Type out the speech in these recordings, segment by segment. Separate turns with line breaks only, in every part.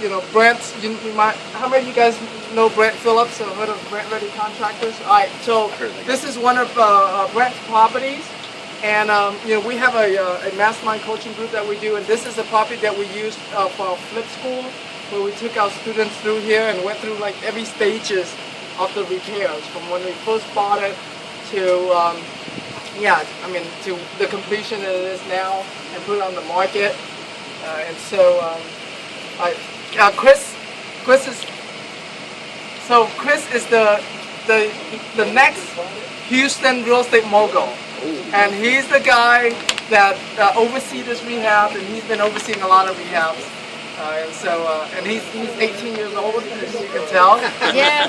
you know, Brent, you might, how many of you guys know Brent Phillips or heard of Brent Ready Contractors? All right, so this is one of Brent's properties, and you know, we have a mastermind coaching group that we do, and this is the property that we used for our flip school, where we took our students through here and went through like every stages of the repairs, from when we first bought it to, yeah, I mean, to the completion that it is now, and put it on the market. And so, Chris is the next Houston real estate mogul, and he's the guy that oversees this rehab, and he's been overseeing a lot of rehabs. And so, and he's 18 years old, as you can tell.
Yeah.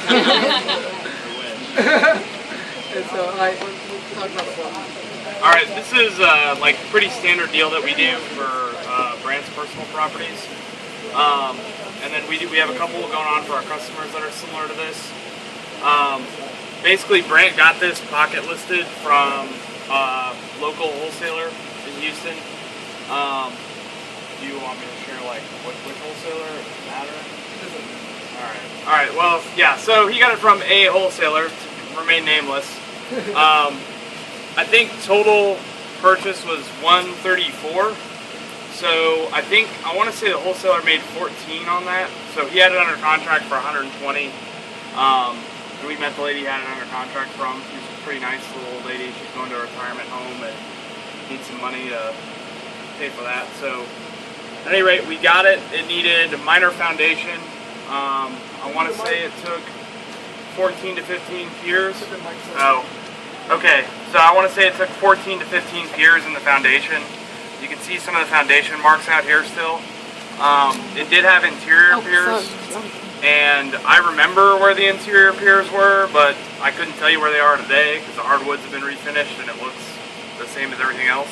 And so, we'll talk about the
All right, this is like a pretty standard deal that we do for Brandt's personal properties, and then we have a couple going on for our customers that are similar to this. Basically, Brandt got this pocket listed from a local wholesaler in Houston. Do you want me to share like which wholesaler? Does it matter? All right. Well, yeah. So he got it from a wholesaler, to remain nameless. I think total purchase was $134. So I want to say the wholesaler made 14 on that. So he had it under contract for 120. And we met the lady he had it under contract from. She's a pretty nice little old lady. She's going to a retirement home and needs some money to pay for that. So at any rate, we got it. It needed a minor foundation. I want to say it took 14 to 15 piers. Oh. Okay, so I want to say it took 14 to 15 piers in the foundation. You can see some of the foundation marks out here still. It did have interior piers, and I remember where the interior piers were, but I couldn't tell you where they are today because the hardwoods have been refinished and it looks the same as everything else.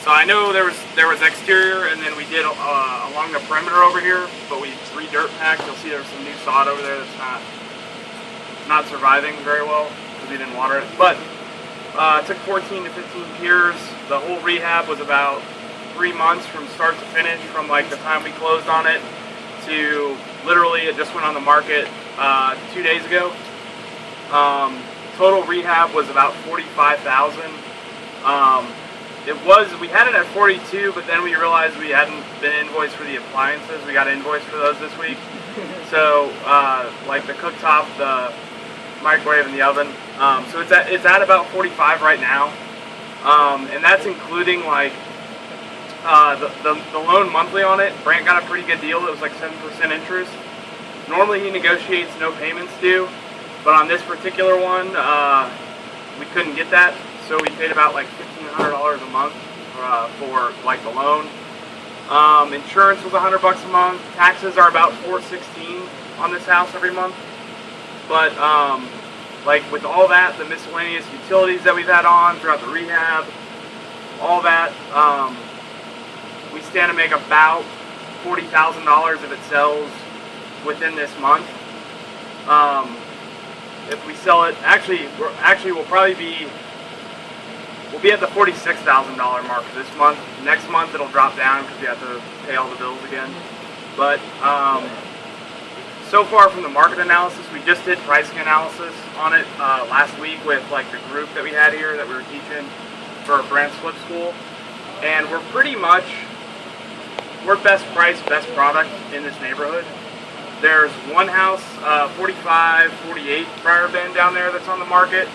So I know there was exterior, and then we did along the perimeter over here, but we re-dirt packed. You'll see there's some new sod over there that's not surviving very well. We didn't water it, but it took 14 to 15 piers. The whole rehab was about 3 months from start to finish, from like the time we closed on it to literally it just went on the market 2 days ago. Total rehab was about $45,000. We had it at 42, but then we realized we hadn't been invoiced for the appliances. We got invoiced for those this week. So like the cooktop, the microwave, and the oven. So it's at about 45 right now, and that's including like the loan monthly on it. Brandt got a pretty good deal. It was like 7% interest. Normally he negotiates no payments due, but on this particular one we couldn't get that, so we paid about like $1,500 a month for like the loan. Insurance was $100 a month. Taxes are about $416 on this house every month. But like with all that, the miscellaneous utilities that we've had on throughout the rehab, all that, we stand to make about $40,000 if it sells within this month. If we sell it, we'll be at the $46,000 mark this month. Next month it'll drop down because we have to pay all the bills again. But so far from the market analysis, we just did pricing analysis on it last week with like the group that we had here that we were teaching for Brandt's Flip School, and we're best price, best product in this neighborhood. There's one house, 45, 48 Briar Bend down there that's on the market.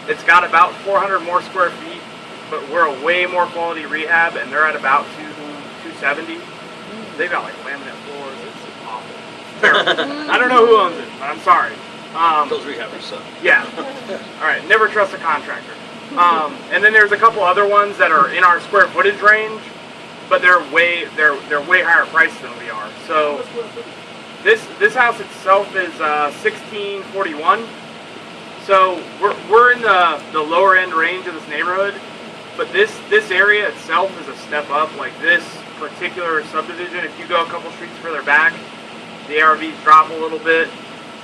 It's got about 400 more square feet, but we're a way more quality rehab, and they're at about 270. They've got like laminate floors. It's awful. Terrible. I don't know who owns it, but I'm sorry.
Those rehabbers suck.
Yeah. All right. Never trust a contractor. And then there's a couple other ones that are in our square footage range, but they're way higher priced than we are. So this house itself is 1641. So we're in the lower end range of this neighborhood, but this area itself is a step up. Like this particular subdivision, if you go a couple streets further back, the ARVs drop a little bit,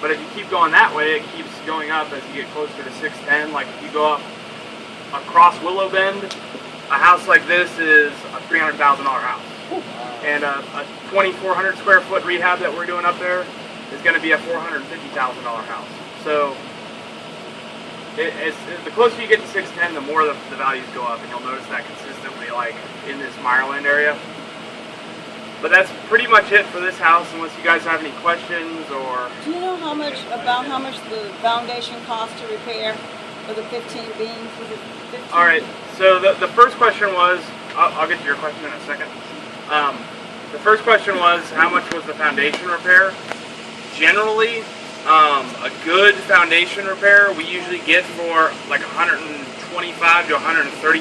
but if you keep going that way, it keeps going up as you get closer to 610. Like if you go up across Willow Bend, a house like this is a $300,000 house. and a 2,400 square foot rehab that we're doing up there is going to be a $450,000 house. So the closer you get to 610, the more the values go up, and you'll notice that consistently, like in this Meyerland area. But that's pretty much it for this house, unless you guys have any questions or.
Do you know how much the foundation cost to repair for the 15 beams? Was it 15?
All right. So the first question was, I'll get to your question in a second. The first question was, how much was the foundation repair? Generally, a good foundation repair we usually get for like 125 to 130